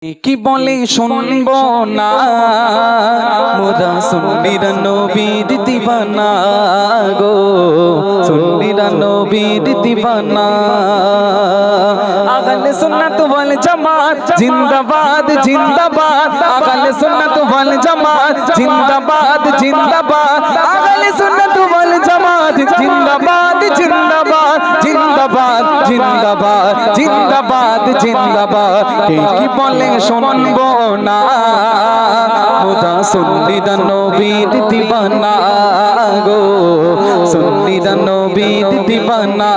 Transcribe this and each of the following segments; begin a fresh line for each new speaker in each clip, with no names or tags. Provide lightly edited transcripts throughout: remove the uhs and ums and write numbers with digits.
কি বলে শুনবো না মোরা সুন্নির নবীর দিবানা গো, সুন্নির নবীর দিবানা। আহলে সুন্নাত ওয়াল জামাত জিন্দাবাদ জিন্দাবাদ, আহলে সুন্নাত ওয়াল জামাত জিন্দাবাদ জিন্দাবাদ, আহলে সুন্নাত ওয়াল জামাত জিন্দাবাদ জিন্দাবাদ জিন্দাবাদ জিন্দাবাদ জিন্দাবাদ জিন্দাবাদ। কি বলে শুনবো না মোরা সুন্নির নবীর দিবানা গো, সুন্নির নবীর দিবানা,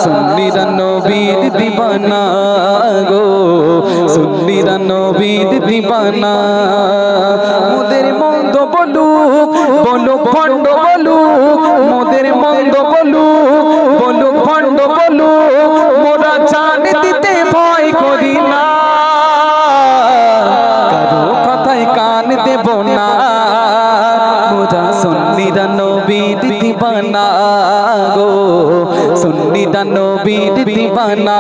সুন্নির নবীর দিবানা গো, সুন্নির নবীর দিবানা। মোদের মন্দ বলুক বলুক ভণ্ড বলুক, মোদের মন্দ বলুক বলুক ভণ্ড বলুক, মোরা জান দিতে ভয় করি না, কারো কথায় কান দেব না। মোরা সুন্নির নবীর দিবানা গো, সুন্নির নবীর দিবানা।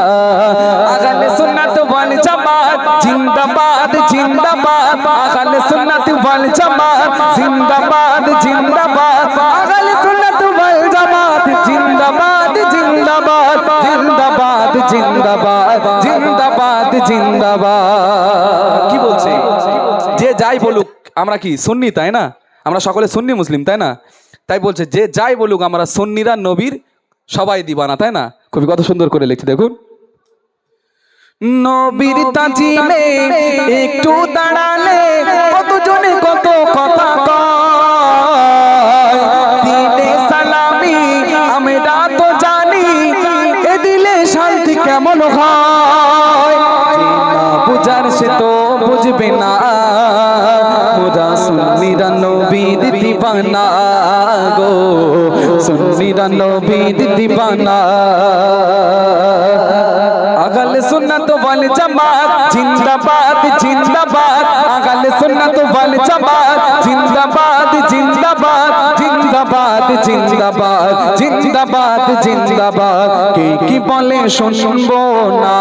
আহলে সুন্নাত ওয়াল জামাত জিন্দাবাদ জিন্দাবাদ, আহলে সুন্নাত ওয়াল জামাত জিন্দাবাদ জিন্দাবাদ, আহলে সুন্নাত ওয়াল জামাত জিন্দাবাদ জিন্দাবাদ জিন্দাবাদ জিন্দাবাদ জিন্দাবাদ জিন্দাবাদ। কি বলছে? যে যাই বলুক আমরা কি সুন্নি, তাই না? আমরা সকলে সুন্নি মুসলিম, তাই না? তাই বলছে যে যাই বলুক আমরা সুন্নিরা নবীর সবাই দিবানা, তাই না? কবি কত সুন্দর করে লিখছে দেখুন। নবীর তাজিমে একটু দাঁড়ালে কতজনে কত কথা কয়, দিলে সালামি আমরা তো জানি, এ দিলে শান্তি কেমন হয়। যে না বুঝার সে তো বুঝবে না, মোরা সুন্নির নবীর দিবানা গো, সুন্নির নবীর দিবানা। আহলে সুন্নাত ওয়াল জামাত জিন্দাবাদ জিন্দাবাদ, আহলে সুন্নাত ওয়াল জামাত জিন্দাবাদ জিন্দাবাদ জিন্দাবাদ জিন্দাবাদ জিন্দাবাদ জিন্দাবাদ। কে কি বলে শুনবো না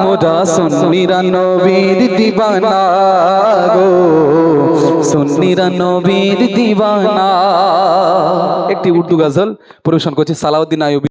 মোরা সুন্নির নবীর দিবানা গো, সুন্নির নবীর দিবানা। একটি উর্দু গজল পরিবেশন করছে সালাউদ্দিন আইয়ুবী।